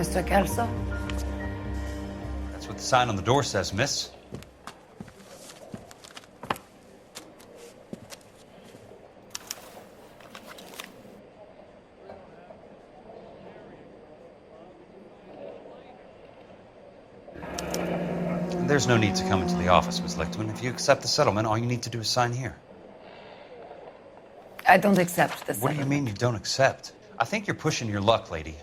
Mr. Kelso? That's what the sign on the door says, miss. There's no need to come into the office, Miss Licthmann. If you accept the settlement, all you need to do is sign here. I don't accept the settlement. What do you mean you don't accept? I think you're pushing your luck, lady.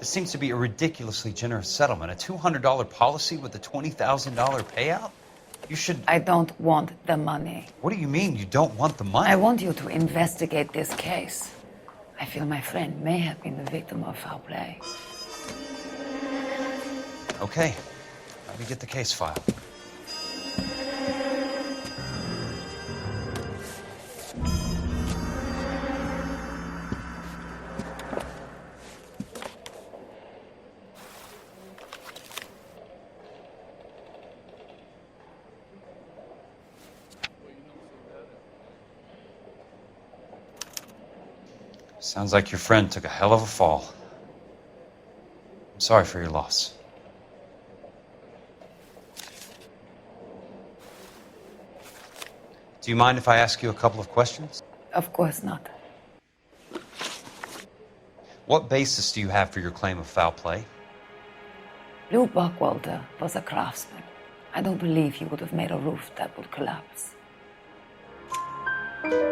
This seems to be a ridiculously generous settlement. A $200 policy with a $20,000 payout? You should... I don't want the money. What do you mean you don't want the money? I want you to investigate this case. I feel my friend may have been the victim of foul play. Okay. Let me get the case file. Sounds like your friend took a hell of a fall. I'm sorry for your loss. Do you mind if I ask you a couple of questions? Of course not. What basis do you have for your claim of foul play? Lou Buckwalter was a craftsman. I don't believe he would have made a roof that would collapse.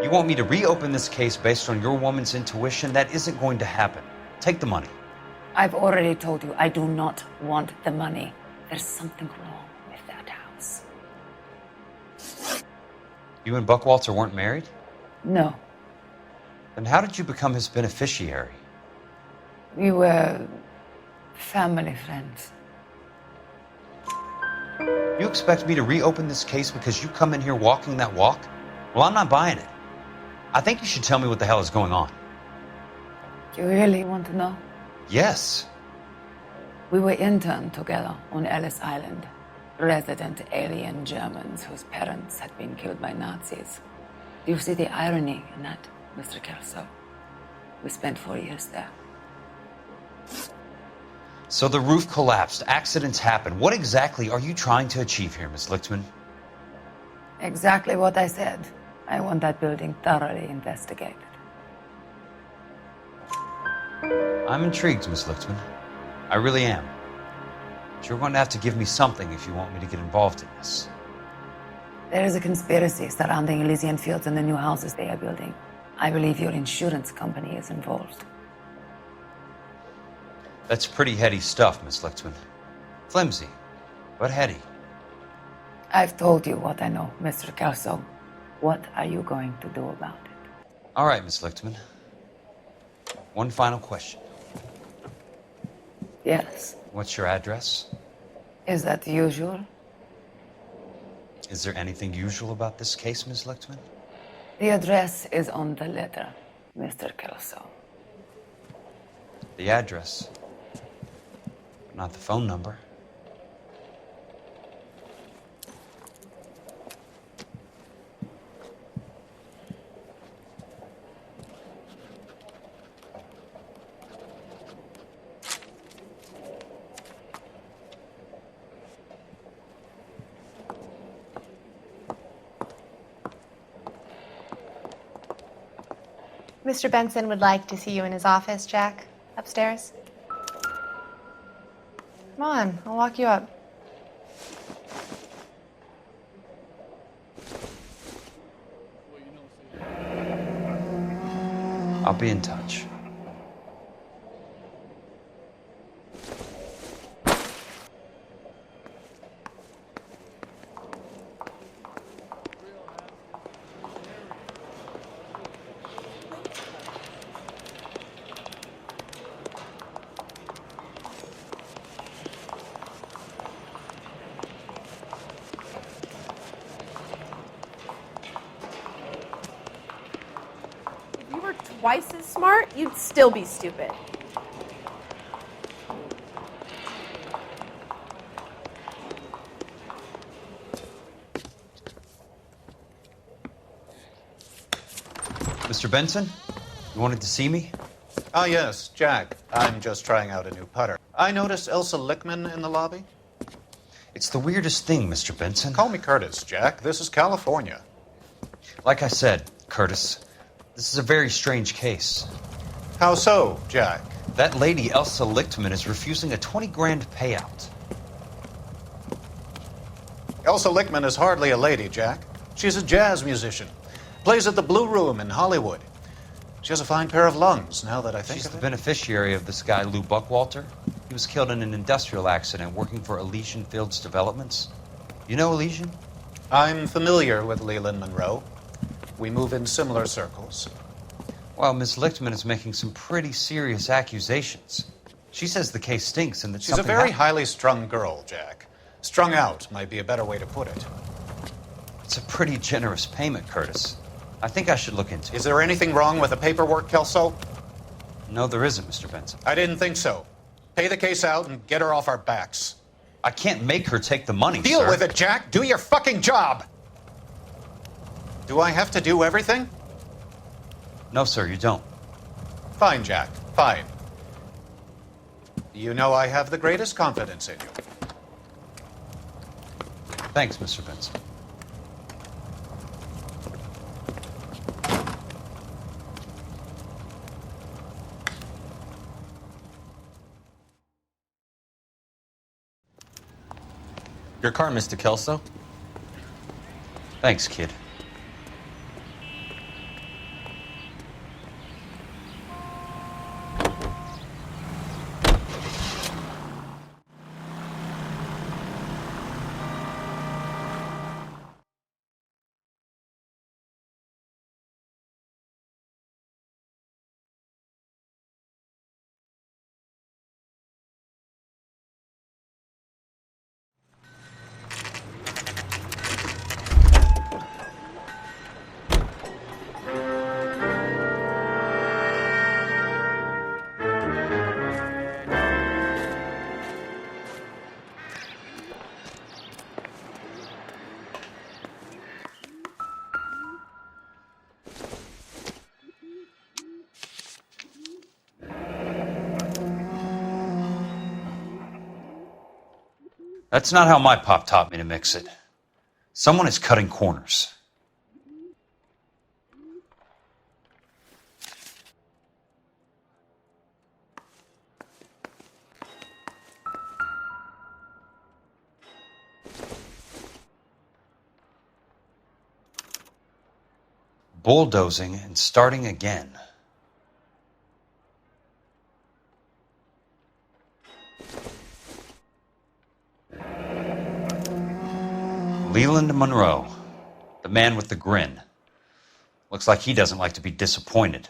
You want me to reopen this case based on your woman's intuition? That isn't going to happen. Take the money. I've already told you I do not want the money. There's something wrong with that house. You and Buckwalter weren't married? No. Then how did you become his beneficiary? We were family friends. You expect me to reopen this case because you come in here walking that walk? Well, I'm not buying it. I think you should tell me what the hell is going on. You really want to know? Yes. We were interned together on Ellis Island. Resident alien Germans whose parents had been killed by Nazis. Do you see the irony in that, Mr. Kelso? We spent 4 years there. So the roof collapsed. Accidents happen. What exactly are you trying to achieve here, Miss Licthmann? Exactly what I said. I want that building thoroughly investigated. I'm intrigued, Miss Licthmann. I really am. But you're going to have to give me something if you want me to get involved in this. There is a conspiracy surrounding Elysian Fields and the new houses they are building. I believe your insurance company is involved. That's pretty heady stuff, Miss Licthmann. Flimsy, but heady. I've told you what I know, Mr. Kelso. What are you going to do about it? All right, Miss Licthmann. One final question. Yes. What's your address? Is that usual? Is there anything usual about this case, Miss Licthmann? The address is on the letter, Mr. Kelso. The address, but not the phone number. Mr. Benson would like to see you in his office, Jack. Upstairs. Come on, I'll walk you up. I'll be in touch. Twice as smart, you'd still be stupid. Mr. Benson, you wanted to see me? Ah, yes, Jack. I'm just trying out a new putter. I noticed Elsa Licthmann in the lobby. It's the weirdest thing, Mr. Benson. Call me Curtis, Jack. This is California. Like I said, Curtis, this is a very strange case. How so, Jack? That lady, Elsa Licthmann, is refusing a 20 grand payout. Elsa Licthmann is hardly a lady, Jack. She's a jazz musician. Plays at the Blue Room in Hollywood. She has a fine pair of lungs, now that I think She's of the it. beneficiary of this guy, Lou Buckwalter. He was killed in an industrial accident working for Elysian Fields Developments. You know Elysian? I'm familiar with Leland Monroe. We move in similar circles. Well, Miss Licthmann is making some pretty serious accusations. She says the case stinks and that She's a something very highly strung girl, Jack. Strung out might be a better way to put it. It's a pretty generous payment, Curtis. I think I should look into it. Is there anything wrong with the paperwork, Kelso? No, there isn't, Mr. Benson. I didn't think so. Pay the case out and get her off our backs. I can't make her take the money, Deal sir. with it, Jack. Do your fucking job. Do I have to do everything? No, sir, you don't. Fine, Jack. Fine. You know I have the greatest confidence in you. Thanks, Mr. Benson. Your car, Mr. Kelso. Thanks, kid. That's not how my pop taught me to mix it. Someone is cutting corners. Bulldozing and starting again. Leland Monroe, the man with the grin. Looks like he doesn't like to be disappointed.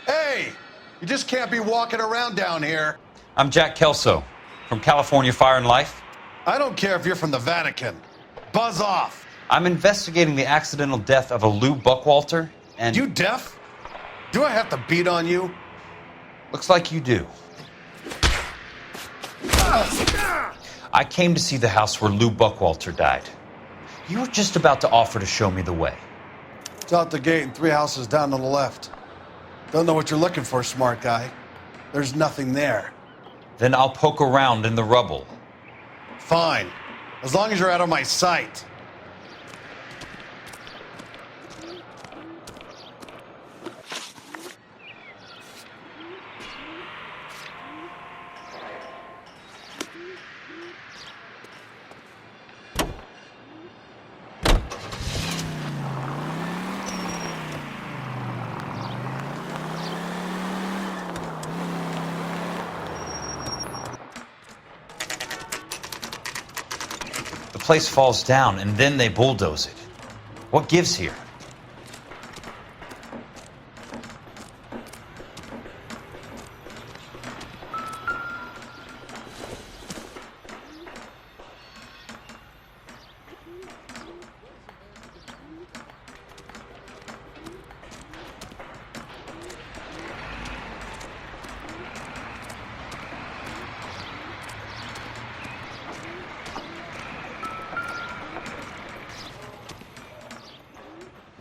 Hey, you just can't be walking around down here. I'm Jack Kelso from California Fire and Life. I don't care if you're from the Vatican. Buzz off. I'm investigating the accidental death of a Lou Buckwalter, and... You deaf? Do I have to beat on you? Looks like you do. I came to see the house where Lou Buckwalter died. You were just about to offer to show me the way. It's out the gate and 3 houses down on the left. Don't know what you're looking for, smart guy. There's nothing there. Then I'll poke around in the rubble. Fine. As long as you're out of my sight. The place falls down, and then they bulldoze it. What gives here?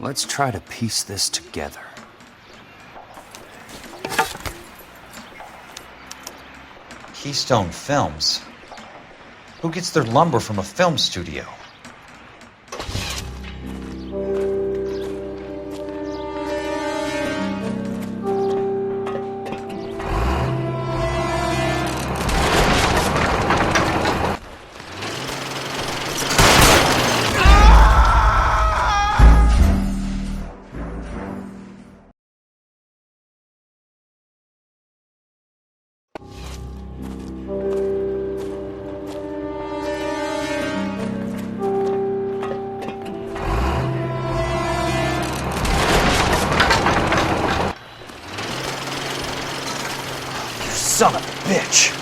Let's try to piece this together. Keystone Films? Who gets their lumber from a film studio? Son of a bitch!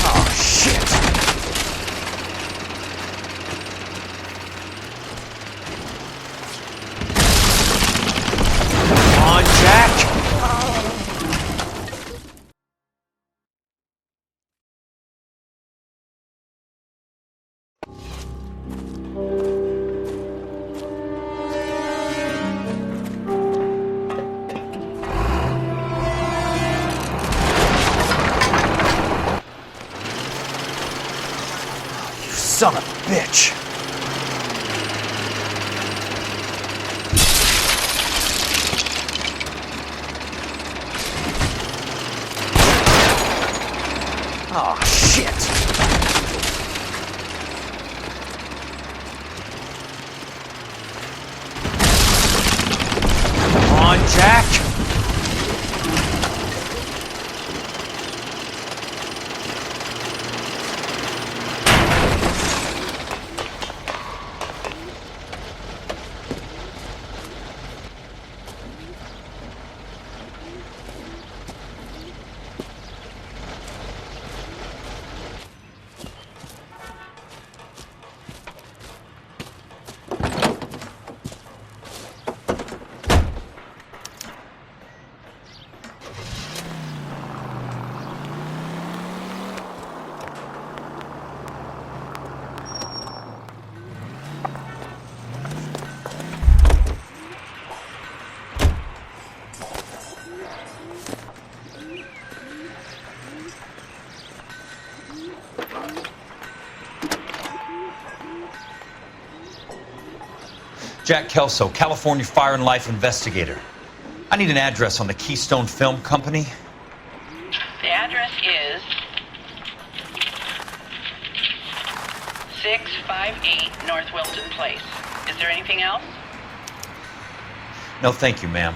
Oh, shit! Come on, Jack! Son of a bitch! Oh, shit! Come on, Jack! Jack Kelso, California Fire and Life investigator. I need an address on the Keystone Film Company. The address is 658 North Wilton Place. Is there anything else? No, thank you, ma'am.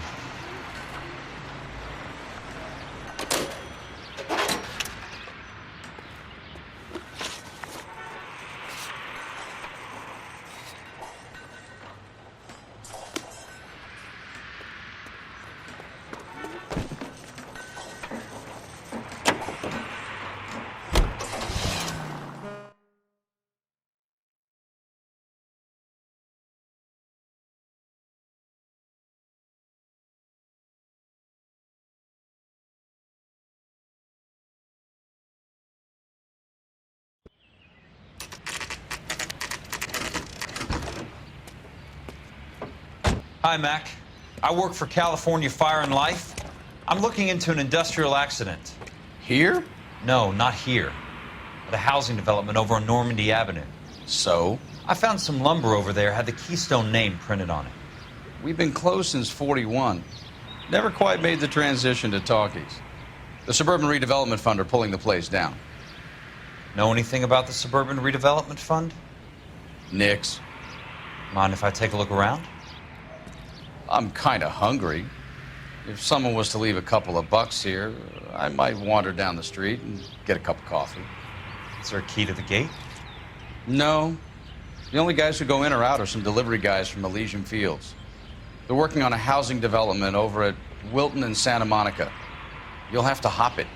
Hi, Mac. I work for California Fire and Life. I'm looking into an industrial accident. Here? No, not here. At a housing development over on Normandy Avenue. So? I found some lumber over there, had the Keystone name printed on it. We've been closed since '41. Never quite made the transition to talkies. The Suburban Redevelopment Fund are pulling the place down. Know anything about the Suburban Redevelopment Fund? Nix. Mind if I take a look around? I'm kind of hungry. If someone was to leave a couple of bucks here, I might wander down the street and get a cup of coffee. Is there a key to the gate? No. The only guys who go in or out are some delivery guys from Elysian Fields. They're working on a housing development over at Wilton and Santa Monica. You'll have to hop it.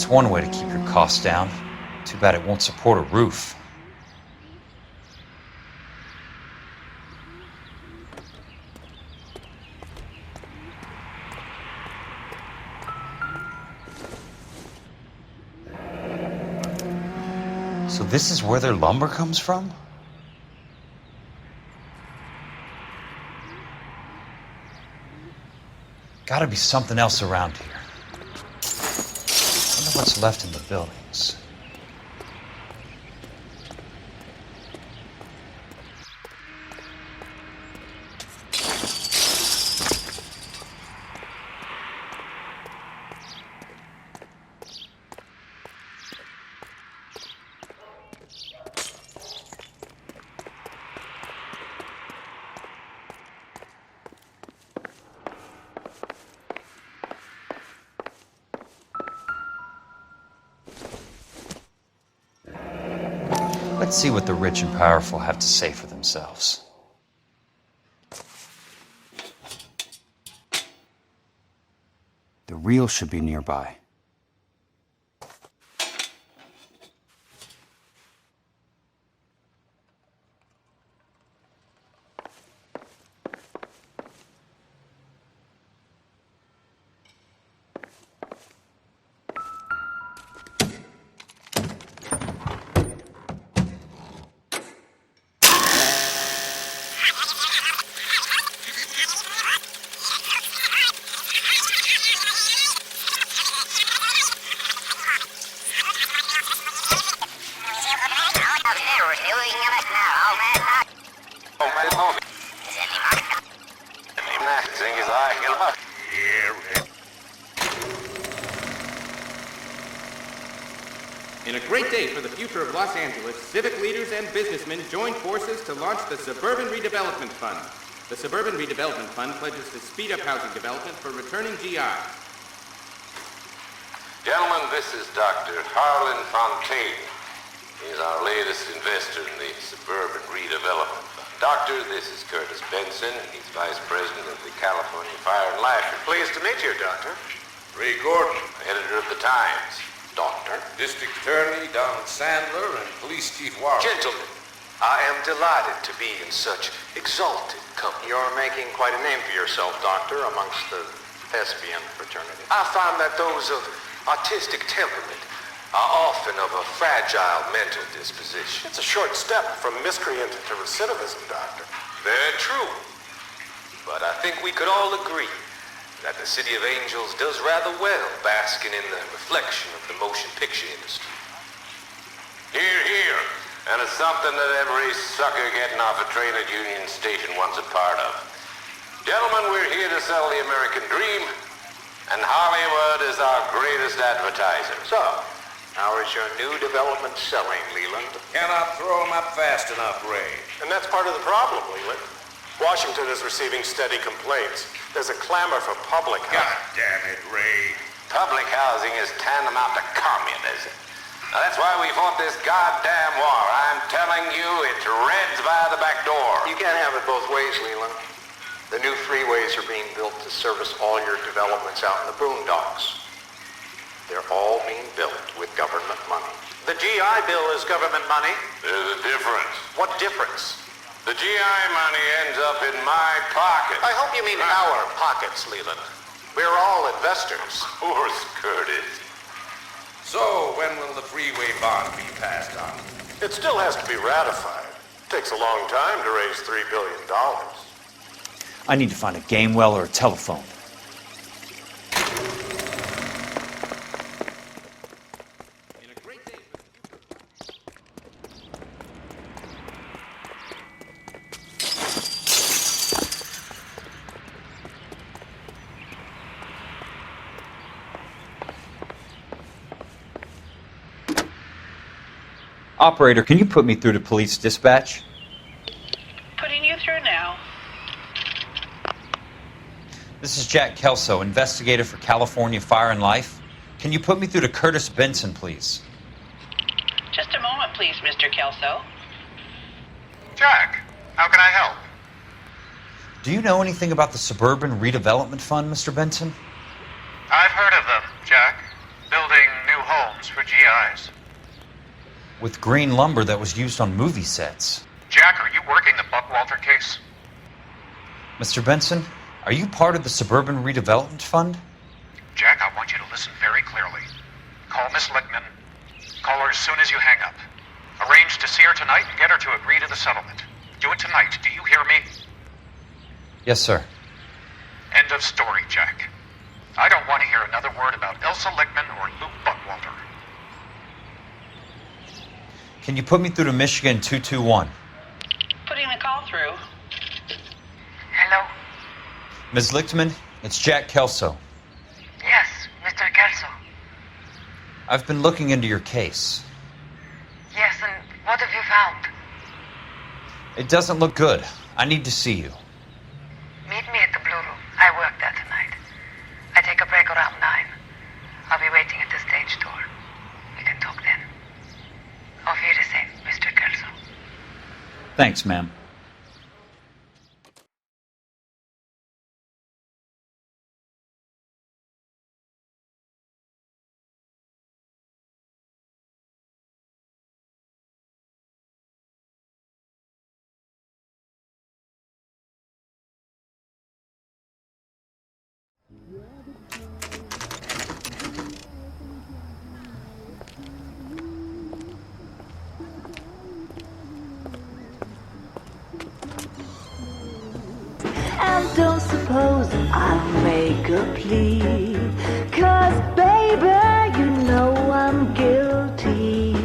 That's one way to keep your costs down. Too bad it won't support a roof. So this is where their lumber comes from? Gotta be something else around here. Wonder what's left in the buildings. Let's see what the rich and powerful have to say for themselves. The real should be nearby. In a great day for the future of Los Angeles, civic leaders and businessmen joined forces to launch the Suburban Redevelopment Fund. The Suburban Redevelopment Fund pledges to speed up housing development for returning GIs. Gentlemen, this is Dr. Harlan Fontaine. He's our latest investor in the Suburban Redevelopment Fund. Doctor, this is Curtis Benson. He's Vice President of the California Fire and Life. Pleased to meet you, Doctor. Ray Gordon, editor of the Times. Doctor. District Attorney Donald Sandler and Police Chief Warren. Gentlemen, I am delighted to be in such exalted company. You're making quite a name for yourself, Doctor, amongst the thespian fraternity. I find that those of artistic temperament are often of a fragile mental disposition. It's a short step from miscreant to recidivism, Doctor. Very true. But I think we could all agree that the City of Angels does rather well basking in the reflection of the motion picture industry. Hear, hear. And it's something that every sucker getting off a train at Union Station wants a part of. Gentlemen, we're here to sell the American dream, and Hollywood is our greatest advertiser. So, how is your new development selling, Leland? Cannot throw them up fast enough, Ray. And that's part of the problem, Leland. Washington is receiving steady complaints. There's a clamor for public housing. God damn it, Ray. Public housing is tantamount to communism. Now, that's why we fought this goddamn war. I'm telling you, it's Reds by the back door. You can't have it both ways, Leland. The new freeways are being built to service all your developments out in the boondocks. They're all being built with government money. The GI Bill is government money. There's a difference. What difference? The GI money ends up in my pocket. I hope you mean our pockets, Leland. We're all investors. Of course, Curtis. So, when will the freeway bond be passed on? It still has to be ratified. It takes a long time to raise $3 billion. I need to find a game well or a telephone. Operator, can you put me through to police dispatch? Putting you through now. This is Jack Kelso, investigator for California Fire and Life. Can you put me through to Curtis Benson, please? Just a moment, please, Mr. Kelso. Jack, how can I help? Do you know anything about the Suburban Redevelopment Fund, Mr. Benson? I've heard of them, Jack. Building new new homes for GIs. With green lumber that was used on movie sets. Jack, are you working the Buckwalter case? Mr. Benson, are you part of the Suburban Redevelopment Fund? Jack, I want you to listen very clearly. Call Miss Licthmann. Call her as soon as you hang up. Arrange to see her tonight and get her to agree to the settlement. Do it tonight. Do you hear me? Yes, sir. End of story, Jack. I don't want to hear another word about Elsa Licthmann or Luke Buckwalter. Can you put me through to Michigan 221? Putting the call through. Hello? Ms. Licthmann, it's Jack Kelso. Yes, Mr. Kelso. I've been looking into your case. Yes, and what have you found? It doesn't look good. I need to see you. Meet me at the Blue Room. I work there tonight. I take a break around 9. I'll be waiting at the stage door. We can talk then. Auf Wiedersehen, Mr. Kelso. Thanks, ma'am. And don't suppose I'll make a plea, 'cause baby, you know I'm guilty.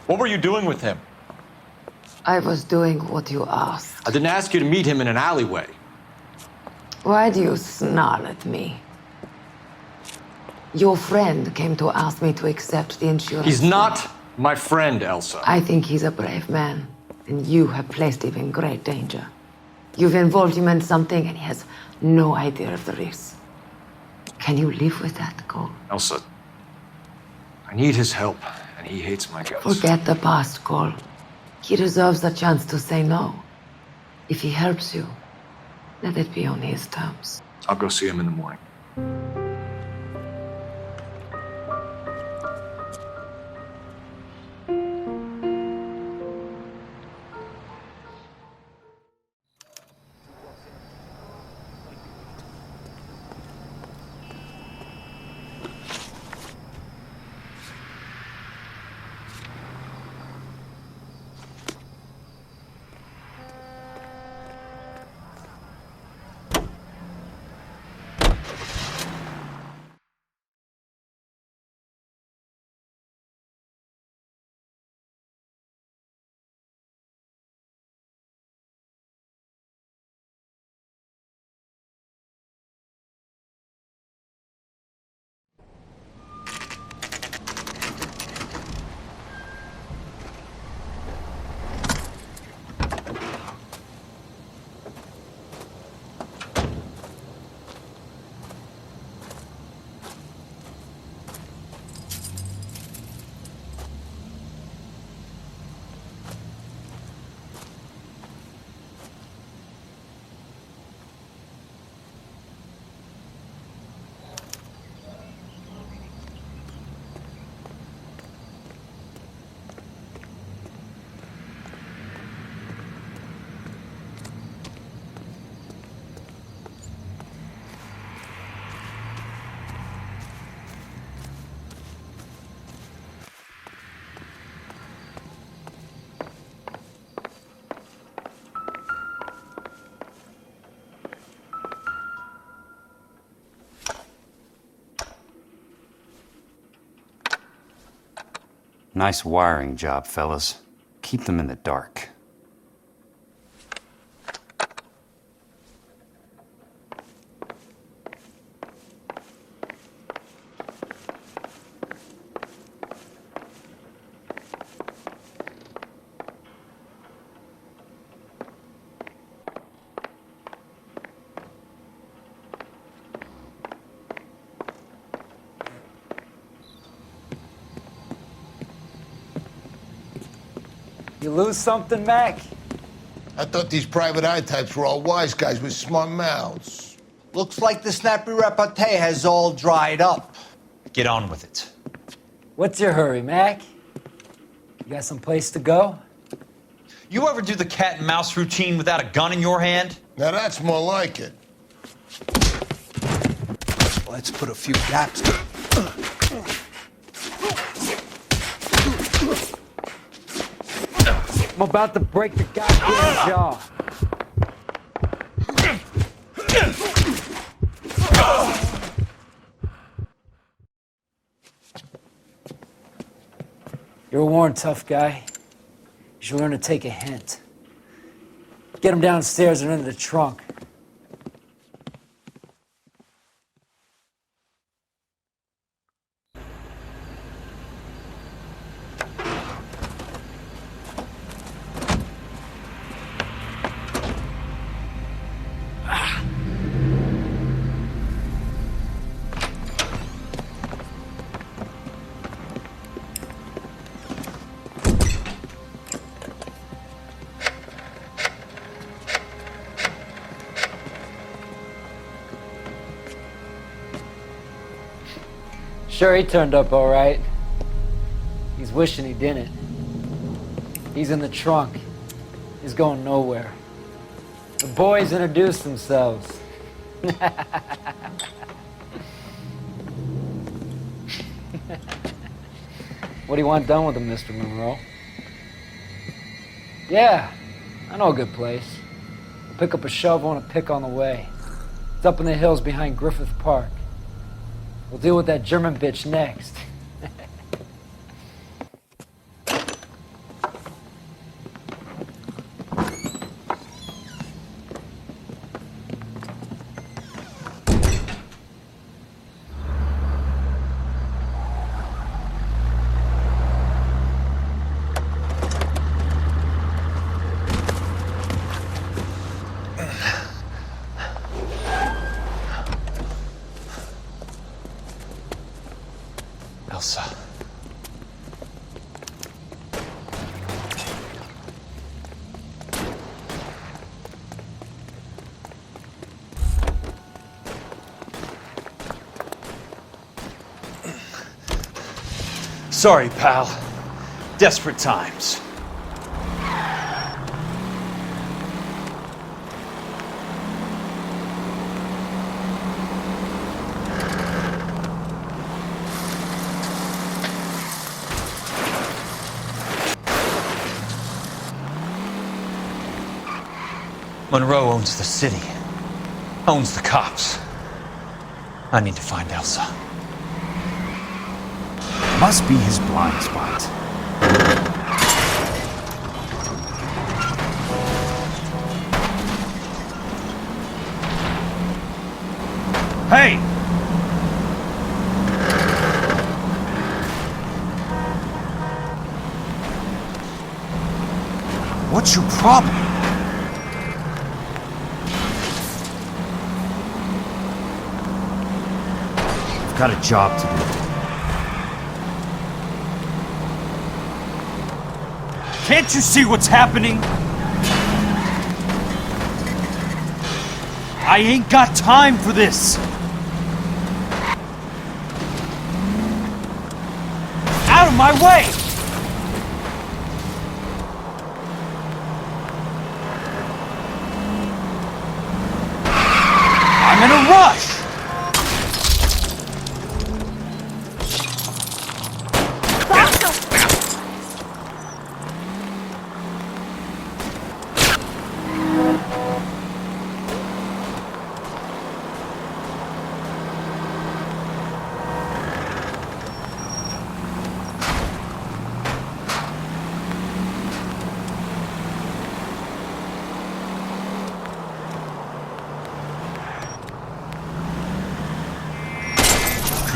What were you doing with him? I was doing what you asked. I didn't ask you to meet him in an alleyway. Why do you snarl at me? Your friend came to ask me to accept the insurance. He's not my friend, Elsa. I think he's a brave man, and you have placed him in great danger. You've involved him in something, and he has no idea of the risk. Can you live with that, Cole? Elsa, I need his help, and he hates my guts. Forget the past, Cole. He deserves a chance to say no. If he helps you, let it be on his terms. I'll go see him in the morning. Nice wiring job, fellas. Keep them in the dark. You lose something, Mac? I thought these private eye types were all wise guys with smart mouths. Looks like the snappy repartee has all dried up. Get on with it. What's your hurry, Mac? You got some place to go? You ever do the cat and mouse routine without a gun in your hand? Now that's more like it. Let's put a few gaps. I'm about to break the goddamn jaw. You're a worn, tough guy. You should learn to take a hint. Get him downstairs and into the trunk. Sure, he turned up all right. He's wishing he didn't. He's in the trunk. He's going nowhere. The boys introduced themselves. What do you want done with him, Mr. Monroe? Yeah, I know a good place. We'll pick up a shovel and a pick on the way. It's up in the hills behind Griffith Park. We'll deal with that German bitch next. Elsa. Sorry, pal. Desperate times. Monroe owns the city, owns the cops. I need to find Elsa. Must be his blind spot. Hey! What's your problem? I've got a job to do. Can't you see what's happening? I ain't got time for this. Out of my way! I'm in a rush!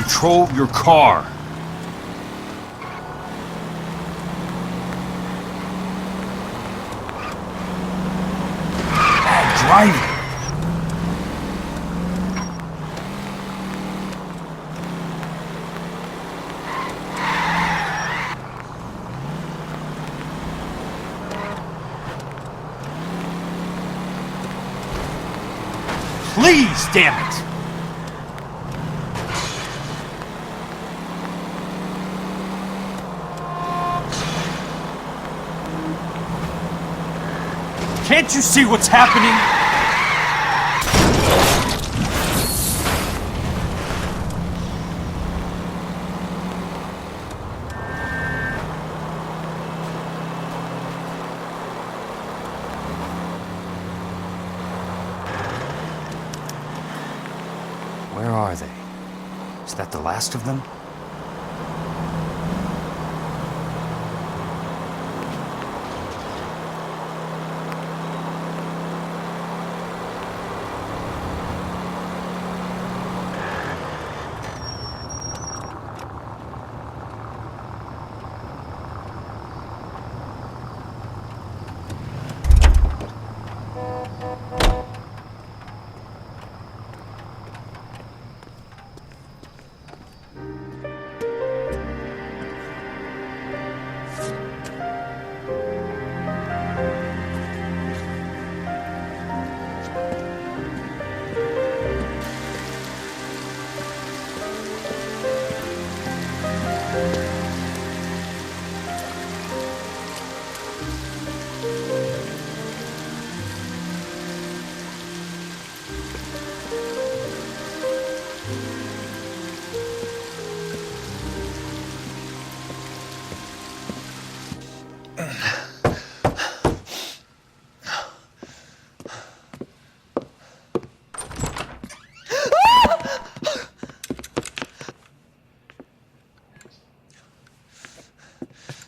control your car. Bad driving. Please, damn it! Can't you see what's happening? Where are they? Is that the last of them?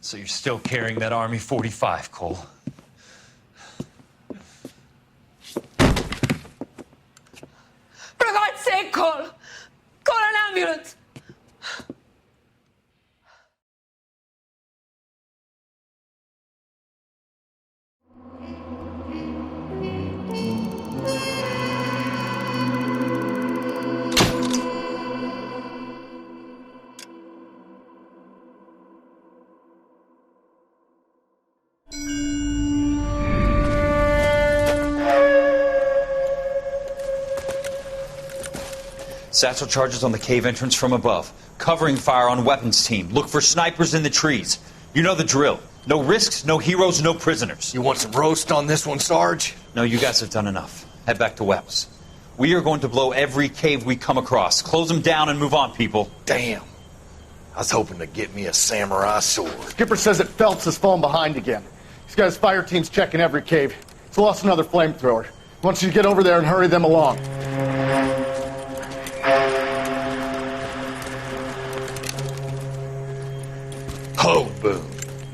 So you're still carrying that Army 45, Cole? For God's sake, Cole! Call an ambulance! Satchel charges on the cave entrance from above. Covering fire on weapons team. Look for snipers in the trees. You know the drill. No risks, no heroes, no prisoners. You want some roast on this one, Sarge? No, you guys have done enough. Head back to Webb's. We are going to blow every cave we come across. Close them down and move on, people. Damn. I was hoping to get me a samurai sword. Skipper says that Phelps has fallen behind again. He's got his fire teams checking every cave. He's lost another flamethrower. He wants you to get over there and hurry them along. Ho, Boom.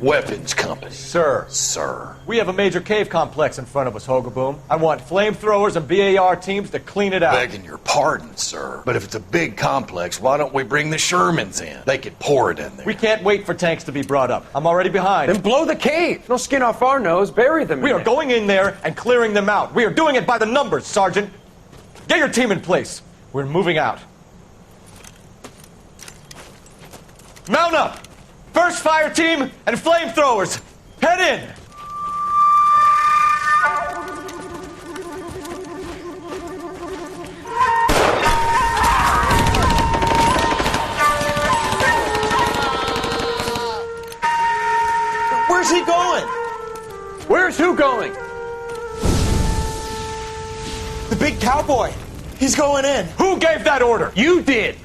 Weapons Company. Sir. Sir. We have a major cave complex in front of us, Hogaboom. I want flamethrowers and BAR teams to clean it out. Begging your pardon, sir. But if it's a big complex, why don't we bring the Shermans in? They could pour it in there. We can't wait for tanks to be brought up. I'm already behind. Then blow the cave. No skin off our nose. Bury them. We are going in there and clearing them out. We are doing it by the numbers, Sergeant. Get your team in place. We're moving out. Mount up! First fire team and flamethrowers! Head in! Where's he going? Where's who going? The big cowboy. He's going in. Who gave that order? You did.